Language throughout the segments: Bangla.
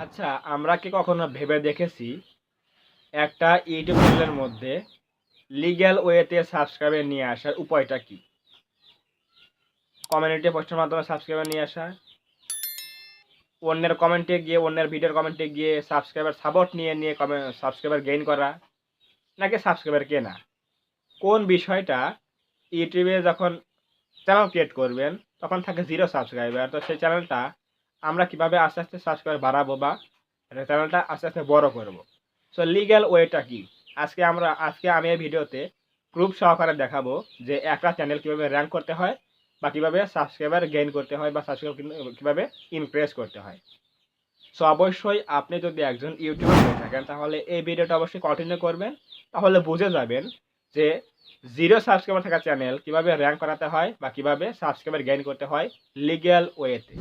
আচ্ছা, আমরা কি কখনো ভেবে দেখেছি একটা ইউটিউব চ্যানেলের মধ্যে লিগ্যাল ওয়েতে সাবস্ক্রাইবার নিয়ে আসার উপায়টা কি? কমিউনিটি পোস্টের মাধ্যমে সাবস্ক্রাইবার নিয়ে আসা, অন্যের কমেন্টে গিয়ে অন্যের ভিডিওর কমেন্টে গিয়ে সাবস্ক্রাইবার সাপোর্ট নিয়ে সাবস্ক্রাইবার গেইন করা, নাকি সাবস্ক্রাইবার কেনা? কোন বিষয়টা ইউটিউবে যখন চ্যানেল ক্রিয়েট করবেন তখন থাকে 0 সাবস্ক্রাইবার, তো সেই চ্যানেলটা আমরা কিভাবে আস্তে আস্তে সাবস্ক্রাইবার বাড়াবো বা চ্যানেলটা আস্তে আস্তে বড় করব? সো লিগ্যাল ওয়েটা কি? আজকে আমি এই ভিডিওতে প্রুফ সহকারে দেখাবো যে একটা চ্যানেল কিভাবে র্যাঙ্ক করতে হয় বা কিভাবে সাবস্ক্রাইবার গেইন করতে হয় বা সাবস্ক্রাইবার কিভাবে ইমপ্রেস করতে হয়। সো অবশ্যই আপনি যদি একজন ইউটিউবার হয়ে থাকেন তাহলে এই ভিডিওটা অবশ্যই কন্টিনিউ করবেন, তাহলে বুঝে যাবেন যে 0 সাবস্ক্রাইবার থাকা চ্যানেল কিভাবে র্যাঙ্ক করাতে হয় বা কিভাবে সাবস্ক্রাইবার গেইন করতে হয় লিগ্যাল ওয়েতে।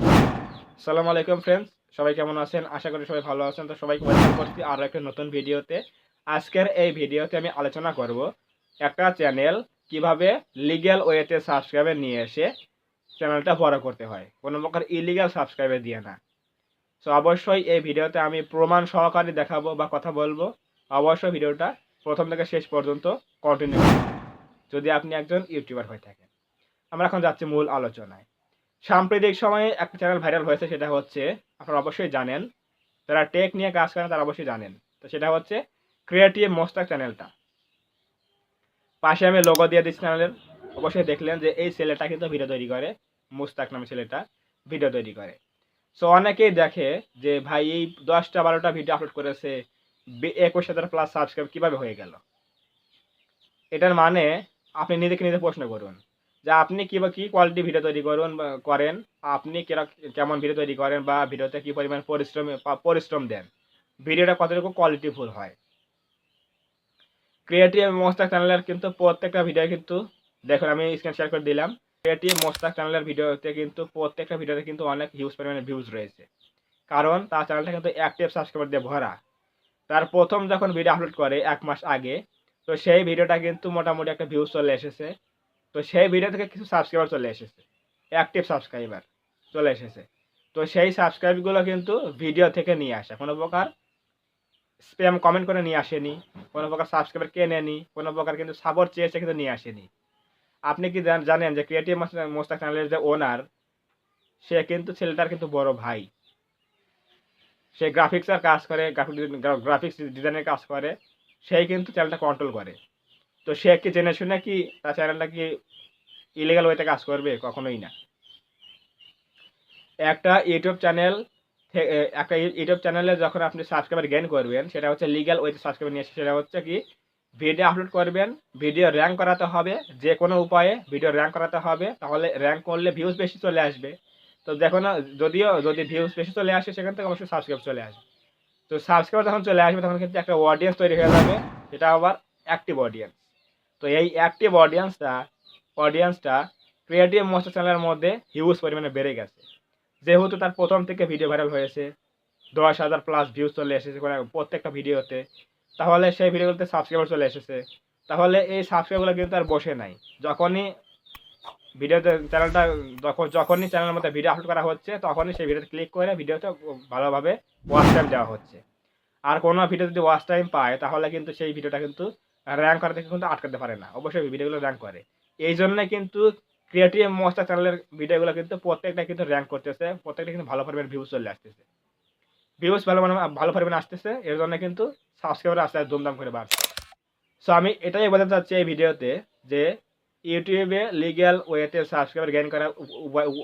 আসসালামু আলাইকুম ফ্রেন্ডস, সবাই কেমন আছেন? আশা করি সবাই ভালো আছেন। তো সবাইকে ওয়েলকাম করছি আরও একটা নতুন ভিডিওতে। আজকের এই ভিডিওতে আমি আলোচনা করব একটা চ্যানেল কিভাবে লিগ্যাল ওয়েতে সাবস্ক্রাইবার নিয়ে এসে চ্যানেলটা বড় করতে হয়, কোনো প্রকার ইলিগ্যাল সাবস্ক্রাইবার দিয়ে না। সো অবশ্যই এই ভিডিওতে আমি প্রমাণ সহকারে দেখাবো বা কথা বলবো। অবশ্যই ভিডিওটা প্রথম থেকে শেষ পর্যন্ত কন্টিনিউ করবেন যদি আপনি একজন ইউটিউবার হয়ে থাকেন। আমরা এখন যাচ্ছি মূল আলোচনায়। সাম্প্রতিক সময়ে একটা চ্যানেল ভাইরাল হয়েছে, সেটা হচ্ছে, আপনারা অবশ্যই জানেন, যারা টেক নিয়ে কাজ করেন তারা অবশ্যই জানেন। তো সেটা হচ্ছে ক্রিয়েটিভ মোস্তাক চ্যানেলটা। পাশে আমি লোগো দিয়ে দিচ্ছি চ্যানেলের। অবশ্যই দেখলেন যে এই ছেলেটা কিন্তু ভিডিও তৈরি করে, মুস্তাক নামে ছেলেটা ভিডিও তৈরি করে। সো অনেকেই দেখে যে ভাই এই 10টা 12টা ভিডিও আপলোড করেছে, 21,000 প্লাস সাবস্ক্রাইব কীভাবে হয়ে গেল? এটার মানে আপনি নিজে প্রশ্ন করুন যে আপনি কি কোয়ালিটি ভিডিও তৈরি করেন, আপনি কেমন ভিডিও তৈরি করেন বা ভিডিওতে কি পরিমাণ পরিশ্রম দেন, ভিডিওটা কতটুকু কোয়ালিটিফুল হয়। ক্রিয়েটিভ মোস্তাক চ্যানেলের কিন্তু প্রত্যেকটা ভিডিও কিন্তু দেখুন, আমি স্ক্রিন শেয়ার করে দিলাম। ক্রিয়েটিভ মোস্তাক চ্যানেলের ভিডিওতে কিন্তু প্রত্যেকটা ভিডিওতে কিন্তু অনেক হিউজ পরিমাণে ভিউজ রয়েছে, কারণ তার চ্যানেলটা কিন্তু অ্যাক্টিভ সাবস্ক্রাইবার দিয়ে ভরা। তার প্রথম যখন ভিডিও আপলোড করে 1 মাস আগে, তো সেই ভিডিওটা কিন্তু মোটামুটি একটা ভিউজ চলে এসেছে। তো সেই ভিডিও থেকে কিছু সাবস্ক্রাইবার চলে এসেছে, অ্যাক্টিভ সাবস্ক্রাইবার চলে এসেছে। তো সেই সাবস্ক্রাইবগুলো কিন্তু ভিডিও থেকে নিয়ে আসা, কোনো প্রকার স্প্যাম কমেন্ট করে নিয়ে আসেনি, কোনো প্রকার সাবস্ক্রাইবার কেনেনি, কোনো প্রকার কিন্তু সাপোর্ট চেয়েছে কিন্তু নিয়ে আসেনি। আপনি কি জানেন যে ক্রিয়েটিভ মোস্তাক চ্যানেলের যে ওনার, সে কিন্তু ছেলেটার কিন্তু বড় ভাই। সে গ্রাফিক্সের কাজ করে, গ্রাফিক্স ডিজাইনের কাজ করে, সেই কিন্তু চ্যানেলটা কন্ট্রোল করে। তো সে কি জেনে শুনে কি তার চ্যানেলটা কি ইলিগাল ওয়েতে কাজ করবে? কখনোই না। একটা ইউটিউব চ্যানেল একটা ইউটিউব চ্যানেলে যখন আপনি সাবস্ক্রাইবার গেইন করবেন, সেটা হচ্ছে লিগ্যাল ওয়েতে সাবস্ক্রাইবার নিয়ে সেটা হচ্ছে কি, ভিডিও আপলোড করবেন, ভিডিও র্যাঙ্ক করাতে হবে, যে কোনো উপায়ে ভিডিও র্যাঙ্ক করাতে হবে, তাহলে র্যাঙ্ক করলে ভিউজ বেশি চলে আসবে। তো দেখো না, যদি ভিউজ বেশি চলে আসে সেখান থেকে অবশ্যই সাবস্ক্রাইব চলে আসবে। তো সাবস্ক্রাইবার যখন চলে আসবে তখন কিন্তু একটা অডিয়েন্স তৈরি হয়ে যাবে, সেটা আবার অ্যাক্টিভ অডিয়েন্স। তো এই অ্যাক্টিভ অডিয়েন্সটা ক্রিয়েটিভ মোস্ট চ্যানেলের মধ্যে হিউজ পরিমাণে বেড়ে গেছে, যেহেতু তার প্রথম থেকে ভিডিও ভাইরাল হয়েছে, 10,000 প্লাস ভিউজ চলে এসেছে প্রত্যেকটা ভিডিওতে, তাহলে সেই ভিডিওগুলোতে সাবস্ক্রাইবার চলে এসেছে। তাহলে এই সাবস্ক্রাইবারগুলো কিন্তু আর বসে নাই। যখনই ভিডিওতে চ্যানেলটা যখনই চ্যানেলের মধ্যে ভিডিও আপলোড করা হচ্ছে, তখনই সেই ভিডিওতে ক্লিক করে ভিডিওতে ভালোভাবে ওয়াচ টাইম দেওয়া হচ্ছে। আর কোনো ভিডিও যদি ওয়াচ টাইম পায় তাহলে কিন্তু সেই ভিডিওটা কিন্তু র্যাঙ্ক করা থেকে কিন্তু আটকাতে পারে না, অবশ্যই ভিডিওগুলো র্যাঙ্ক করে। এই জন্য কিন্তু ক্রিয়েটিভ মোস্টার চ্যানেলের ভিডিওগুলো কিন্তু প্রত্যেকটা কিন্তু র্যাঙ্ক করতেছে, প্রত্যেকটা কিন্তু ভালো পরিমাণে ভিউজ চলে আসতেছে, ভিউজ ভালো পরিমাণে আসতেছে, এর জন্য কিন্তু সাবস্ক্রাইবার আস্তে আস্তে দুমদাম করে বাড়ছে। সো আমি এটাই বলতে চাচ্ছি এই ভিডিওতে যে ইউটিউবে লিগ্যাল ওয়েতে সাবস্ক্রাইবার গেইন করার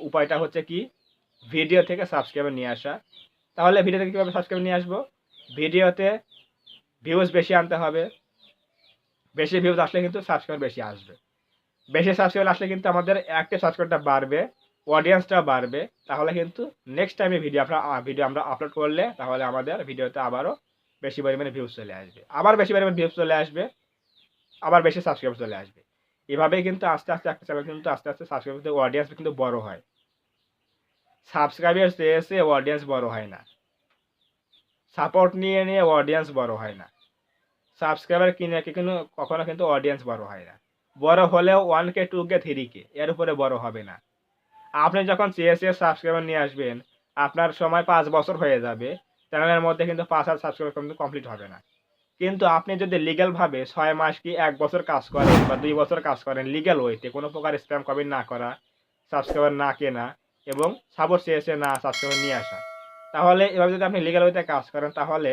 উপায়টা হচ্ছে কি, ভিডিও থেকে সাবস্ক্রাইবার নিয়ে আসা। তাহলে ভিডিও থেকে কীভাবে সাবস্ক্রাইবার নিয়ে আসবো? ভিডিওতে ভিউজ বেশি আনতে হবে, বেশি ভিউজ আসলে কিন্তু সাবস্ক্রাইবার বেশি আসবে, বেশি সাবস্ক্রাইবার আসলে কিন্তু আমাদের অ্যাক্টিভ সাবস্ক্রাইবারটা বাড়বে, অডিয়েন্সটা বাড়বে। তাহলে কিন্তু নেক্সট টাইমে ভিডিও আমরা আপলোড করলে তাহলে আমাদের ভিডিওতে আবারও বেশি পরিমাণে ভিউজ চলে আসবে, আবার বেশি পরিমাণে ভিউজ চলে আসবে, আবার বেশি সাবস্ক্রাইবার চলে আসবে। এভাবেই কিন্তু আস্তে আস্তে একটা চ্যানেল কিন্তু আস্তে আস্তে সাবস্ক্রাইবার অডিয়েন্স কিন্তু বড় হয়। সাবস্ক্রাইবার চেয়েছে অডিয়েন্স বড় হয় না, সাপোর্ট নিয়ে অডিয়েন্স বড় হয় না, সাবস্ক্রাইবার কিনে কিন্তু কখনো কিন্তু অডিয়েন্স বড় হয় না। বড় হলেও 1K 2K 3K, এর উপরে বড় হবে না। আপনি যখন চেয়ে সাবস্ক্রাইবার নিয়ে আসবেন, আপনার সময় 5 বছর হয়ে যাবে, চ্যানেলের মধ্যে কিন্তু 5,000 সাবস্ক্রাইবার কিন্তু কমপ্লিট হবে না। কিন্তু আপনি যদি লিগ্যালভাবে ৬ মাস কি ১ বছর কাজ করেন বা ২ বছর কাজ করেন লিগ্যাল ওয়েতে, কোনো প্রকার স্প্যাম কমেন্ট না করা, সাবস্ক্রাইবার না কেনা এবং সাপোর্ট চেয়ে না সাবস্ক্রাইবার নিয়ে আসা, তাহলে এভাবে যদি আপনি লিগ্যাল ওয়েতে কাজ করেন, তাহলে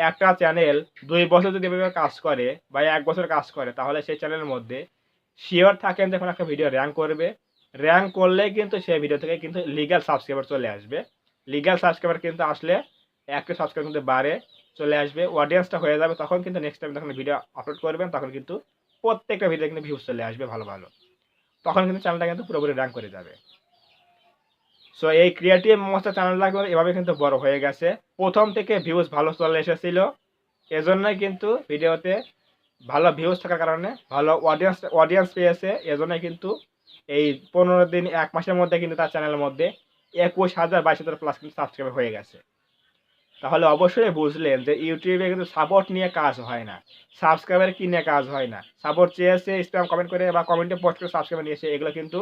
একটা চ্যানেল ২ বছর যদি এভাবে কাজ করে বা ১ বছর কাজ করে, তাহলে সেই চ্যানেলের মধ্যে শিওর থাকেন যে কোনো একটা ভিডিও র‍্যাঙ্ক করবে। র‍্যাঙ্ক করলেই কিন্তু সেই ভিডিও থেকে কিন্তু লিগ্যাল সাবস্ক্রাইবার চলে আসবে। লিগ্যাল সাবস্ক্রাইবার কিন্তু আসলে একটা সাবস্ক্রাইবার কিন্তু বাড়ে চলে আসবে, অডিয়েন্সটা হয়ে যাবে। তখন কিন্তু নেক্সট টাইম যখন ভিডিও আপলোড করবেন, তখন কিন্তু প্রত্যেকটা ভিডিও কিন্তু ভিউজ চলে আসবে ভালো ভালো। তখন কিন্তু চ্যানেলটা কিন্তু পুরোপুরি র‍্যাঙ্ক করে যাবে। সো এই ক্রিয়েটিভ মনস্টার চ্যানেলটা কিন্তু এভাবে কিন্তু বড় হয়ে গেছে। প্রথম থেকে ভিউজ ভালো চলে এসেছিল, এজন্যই কিন্তু ভিডিওতে ভালো ভিউজ থাকার কারণে ভালো অডিয়েন্স পেয়েছে। এজন্যই কিন্তু এই ১৫ দিন ১ মাসের মধ্যে কিন্তু তার চ্যানেলের মধ্যে ২১,০০০ ২২,০০০ প্লাস কিন্তু সাবস্ক্রাইবার হয়ে গেছে। তাহলে অবশ্যই বুঝলেন যে ইউটিউবে কিন্তু সাপোর্ট নিয়ে কাজ হয় না, সাবস্ক্রাইবার কিনে কাজ হয় না। সাপোর্ট চেয়েছে, স্প্যাম কমেন্ট করে বা কমেন্টে পোস্ট করে সাবস্ক্রাইবার নিয়েছে, এগুলো কিন্তু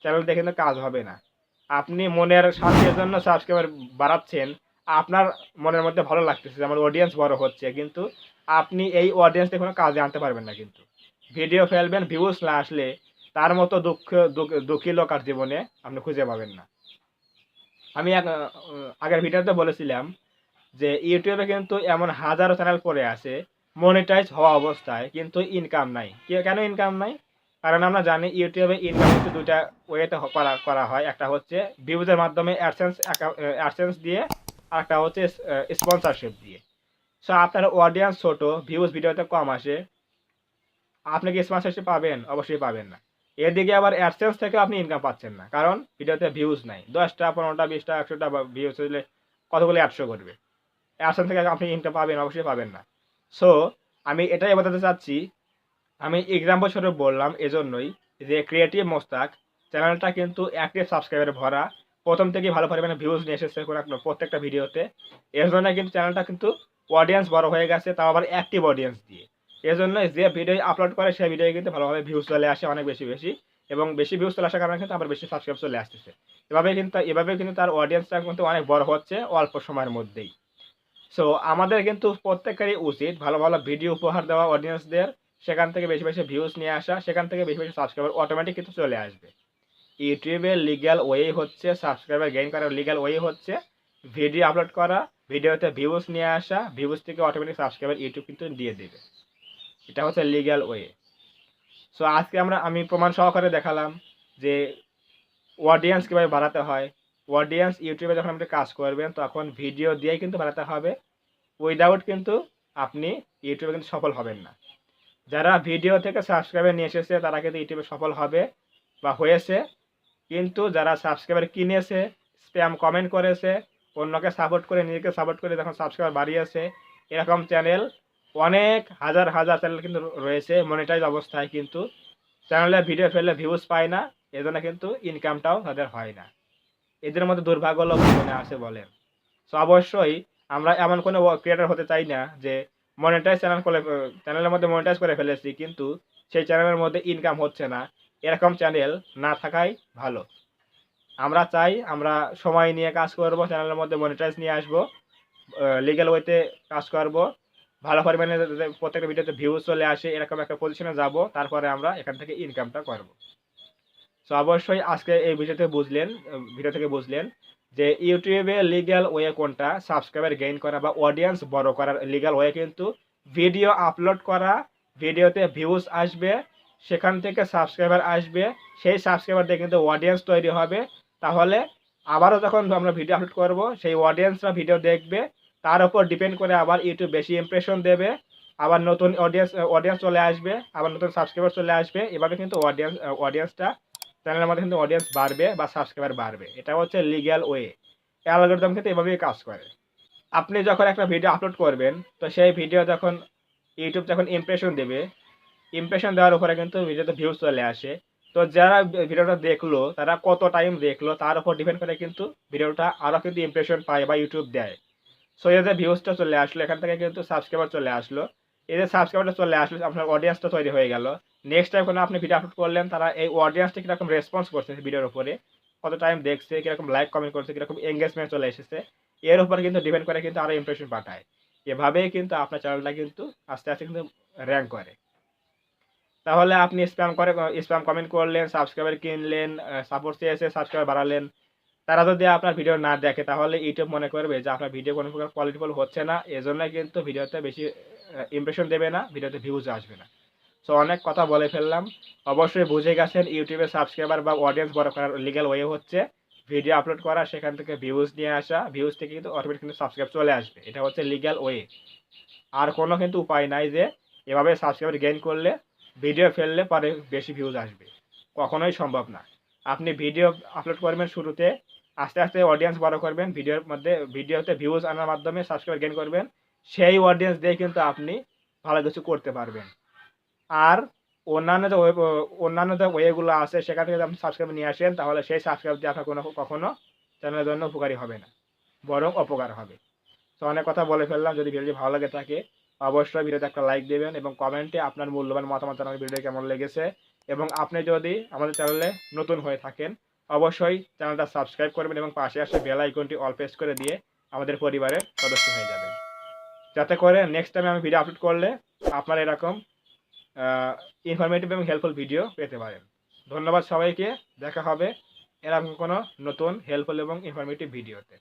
চ্যানেল দেখে কিন্তু কাজ হবে না। আপনি মনের শান্তির জন্য সাবস্ক্রাইবার বাড়াচ্ছেন, আপনার মনের মধ্যে ভালো লাগতেছে যে আমার অডিয়েন্স বড় হচ্ছে, কিন্তু আপনি এই অডিয়েন্স দিয়ে কোনো কাজে আনতে পারবেন না। কিন্তু ভিডিও ফেলবেন, ভিউজ না আসলে তার মতো দুঃখী লোক আর জীবনে আপনি খুঁজে পাবেন না। আমি আগের ভিডিওতে বলেছিলাম যে ইউটিউবে কিন্তু এমন হাজারো চ্যানেল পড়ে আছে মনিটাইজ হওয়া অবস্থায় কিন্তু ইনকাম নাই। কেন ইনকাম নাই? কারণ আমরা জানি ইউটিউবে ইনকাম কিন্তু ২ টা ওয়েতে করা হয়। একটা হচ্ছে ভিউজের মাধ্যমে অ্যাডসেন্স দিয়ে, আরেকটা হচ্ছে স্পন্সরশিপ দিয়ে। সো আপনার অডিয়েন্স ছোট, ভিউজ ভিডিওতে কম আসে, আপনি কি স্পন্সরশিপ পাবেন? অবশ্যই পাবেন না। এদিকে আবার অ্যাডসেন্স থেকেও আপনি ইনকাম পাচ্ছেন না। কারণ ভিডিওতে ভিউজ নাই। ১০ টা, ১৫ টা, ২০ টা, ১০০ টা ভিউজ হইলে কতগুলো ১০০ করবে? অ্যাডসেন্স থেকে আপনি ইনকাম পাবেন? অবশ্যই পাবেন না। সো আমি এটাই বোঝাতে চাচ্ছি, আমি এক্সাম্পল স্বরূপ বললাম এজন্যই যে ক্রিয়েটিভ মোস্তাক চ্যানেলটা কিন্তু অ্যাক্টিভ সাবস্ক্রাইবারে ভরা। প্রথম থেকেই ভালো পরিমাণে ভিউজ নিয়ে এসেছে প্রত্যেকটা ভিডিওতে। এর জন্য কিন্তু চ্যানেলটা কিন্তু অডিয়েন্স বড় হয়ে গেছে, তাও আবার অ্যাক্টিভ অডিয়েন্স দিয়ে। এজন্যই যে ভিডিও আপলোড করে সেই ভিডিও কিন্তু ভালোভাবে ভিউজ চলে আসে অনেক বেশি এবং বেশি ভিউজ চলে আসার কারণে কিন্তু আবার বেশি সাবস্ক্রাইব চলে আসতেছে। এভাবে কিন্তু তার অডিয়েন্সটা কিন্তু অনেক বড় হচ্ছে অল্প সময়ের মধ্যেই। সো আমাদের কিন্তু প্রত্যেকেরই উচিত ভালো ভালো ভিডিও উপহার দেওয়া অডিয়েন্সদের, সেখান থেকে বেশি ভিউজ নিয়ে আসা, সেখান থেকে বেশি সাবস্ক্রাইবার অটোমেটিক কিন্তু চলে আসবে। ইউটিউবের লিগ্যাল ওয়ে হচ্ছে, সাবস্ক্রাইবার গেইন করার লিগ্যাল ওয়ে হচ্ছে ভিডিও আপলোড করা, ভিডিওতে ভিউজ নিয়ে আসা, ভিউজ থেকে অটোমেটিক সাবস্ক্রাইবার ইউটিউব কিন্তু দিয়ে দেবে। এটা হচ্ছে লিগ্যাল ওয়ে। সো আজকে আমি প্রমাণ সহকারে দেখালাম যে অডিয়েন্স কীভাবে বাড়াতে হয়। অডিয়েন্স ইউটিউবে যখন আপনি কাজ করবেন তখন ভিডিও দিয়েই কিন্তু বাড়াতে হবে, উইদাউট কিন্তু আপনি ইউটিউবে কিন্তু সফল হবেন না। যারা ভিডিও থেকে সাবস্ক্রাইবার নিয়ে এসেছে তারা কিন্তু ইউটিউবে সফল হবে বা হয়েছে, কিন্তু যারা সাবস্ক্রাইবার কিনেছে, স্প্যাম কমেন্ট করেছে, অন্যকে সাপোর্ট করে নিজেকে সাপোর্ট করে যখন সাবস্ক্রাইবার বাড়িয়েছে, এরকম চ্যানেল অনেক হাজার হাজার চ্যানেল কিন্তু রয়েছে মনিটাইজ অবস্থায়, কিন্তু চ্যানেলে ভিডিও ফেললে ভিউজ পায় না, এজন্য কিন্তু ইনকামটাও তাদের হয় না। এদের মধ্যে দুর্ভাগ্য লোক জীবনে আছে বলেন। সো অবশ্যই আমরা এমন কোনো ক্রিয়েটর হতে চাই না যে মনিটাইজ চ্যানেলের মধ্যে মনিটাইজ করে ফেলেছি কিন্তু সেই চ্যানেলের মধ্যে ইনকাম হচ্ছে না, এরকম চ্যানেল না থাকাই ভালো। আমরা চাই আমরা সময় নিয়ে কাজ করব, চ্যানেলের মধ্যে মনিটাইজ নিয়ে আসবো, লিগ্যাল ওয়েতে কাজ করব, ভালো পরিমাণে যাতে প্রত্যেকটা ভিডিওতে ভিউজ চলে আসে, এরকম একটা পজিশনে যাব, তারপরে আমরা এখান থেকে ইনকামটা করব। সো অবশ্যই আজকে এই ভিডিও থেকে বুঝলেন যে ইউটিউবে লিগ্যাল ওয়ে কোনটা, সাবস্ক্রাইবার গেইন করা বা অডিয়েন্স বড় করার লিগ্যাল ওয়ে কিন্তু ভিডিও আপলোড করা, ভিডিওতে ভিউজ আসবে, সেখান থেকে সাবস্ক্রাইবার আসবে, সেই সাবস্ক্রাইবার দিয়ে কিন্তু অডিয়েন্স তৈরি হবে। তাহলে আবারও যখন আমরা ভিডিও আপলোড করব সেই অডিয়েন্সরা ভিডিও দেখবে, তার উপর ডিপেন্ড করে আবার ইউটিউব বেশি ইমপ্রেশন দেবে, আবার নতুন অডিয়েন্স চলে আসবে, আবার নতুন সাবস্ক্রাইবার চলে আসবে। এভাবে কিন্তু অডিয়েন্সটা চ্যানেলের মধ্যে কিন্তু অডিয়েন্স বাড়বে বা সাবস্ক্রাইবার বাড়বে। এটা হচ্ছে লিগ্যাল ওয়ে। অ্যালগরিদম কিন্তু এভাবেই কাজ করে। আপনি যখন একটা ভিডিও আপলোড করবেন, তো সেই ভিডিও যখন ইউটিউব যখন ইমপ্রেশন দেবে, ইমপ্রেশন দেওয়ার উপরে কিন্তু ভিডিওতে ভিউজ চলে আসে। তো যারা ভিডিওটা দেখলো, তারা কত টাইম দেখলো তার উপর ডিপেন্ড করে কিন্তু ভিডিওটা আরও কিন্তু ইমপ্রেশন পায় বা ইউটিউব দেয়। সো এই যে ভিউজটা চলে আসলো, এখান থেকে কিন্তু সাবস্ক্রাইবার চলে আসলো। এই যে সাবস্ক্রাইবারটা চলে আসলো, আপনার অডিয়েন্সটা তৈরি হয়ে গেল। নেক্সট টাইম কোনো আপনি ভিডিও আপলোড করলেন, তারা এই অডিয়েন্সটা কীরকম রেসপন্স করছে ভিডিওর উপরে, কত টাইম দেখছে, কীরকম লাইক কমেন্ট করছে, কীরকম এঙ্গেজমেন্ট চলে এসেছে, এর উপর কিন্তু ডিপেন্ড করে কিন্তু আরও ইমপ্রেশন পাঠায়। এভাবেই কিন্তু আপনার চ্যানেলটা কিন্তু আস্তে আস্তে কিন্তু র্যাঙ্ক করে। তাহলে আপনি স্প্যাম কমেন্ট করলেন, সাবস্ক্রাইবার কিনলেন, সাপোর্ট চেয়েছে, সাবস্ক্রাইবার বাড়ালেন। তারা যদি আপনার ভিডিও না দেখে তাহলে ইউটিউব মনে করবে যে আপনার ভিডিও কোনো প্রকার কোয়ালিটিফুল হচ্ছে না। এজন্যই কিন্তু ভিডিওতে বেশি ইমপ্রেশন দেবে না, ভিডিওতে ভিউজ আসবে না। সো অনেক কথা বলে ফেললাম। অবশ্যই বুঝে গেছেন ইউটিউবে সাবস্ক্রাইবার বা অডিয়েন্স বড় করার লিগ্যাল ওয়ে হচ্ছে ভিডিও আপলোড করা, সেখান থেকে ভিউজ নিয়ে আসা, ভিউজ থেকে কিন্তু অটোমেটিক কিন্তু সাবস্ক্রাইব চলে আসবে। এটা হচ্ছে লিগ্যাল ওয়ে। আর কোনো কিন্তু উপায় নাই যে এভাবে সাবস্ক্রাইবার গেইন করলে ভিডিও ফেললে পরে বেশি ভিউজ আসবে। কখনোই সম্ভব না। আপনি ভিডিও আপলোড করবেন শুরুতে, আস্তে আস্তে অডিয়েন্স বড় করবেন, ভিডিওতে ভিউজ আনার মাধ্যমে সাবস্ক্রাইবার গেইন করবেন। সেই অডিয়েন্স দিয়ে কিন্তু আপনি ভালো কিছু করতে পারবেন। আর অন্যান্য যে ওয়েগুলো আছে সেখান থেকে যদি আপনি সাবস্ক্রাইব নিয়ে আসেন তাহলে সেই সাবস্ক্রাইব দিয়ে আপনার কখনো চ্যানেলের জন্য উপকারী হবে না, বরং অপকার হবে। তো অনেক কথা বলে ফেললাম। যদি ভিডিওটি ভালো লাগে থাকে অবশ্যই ভিডিওতে একটা লাইক দেবেন এবং কমেন্টে আপনার মূল্যবান মতামত জানাবেন ভিডিওটি কেমন লেগেছে। এবং আপনি যদি আমাদের চ্যানেলে নতুন হয়ে থাকেন অবশ্যই চ্যানেলটা সাবস্ক্রাইব করবেন এবং পাশে আসে বেল আইকনটি অল প্রেস করে দিয়ে আমাদের পরিবারের সদস্য হয়ে যাবেন, যাতে করে নেক্সট টাইমে আমি ভিডিও আপলোড করলে আপনারা এরকম ইনফরমেটিভ এবং হেল্পফুল ভিডিও পেতে পারেন। ধন্যবাদ সবাইকে। দেখা হবে এরকম কোনো নতুন হেল্পফুল এবং ইনফরমেটিভ ভিডিওতে।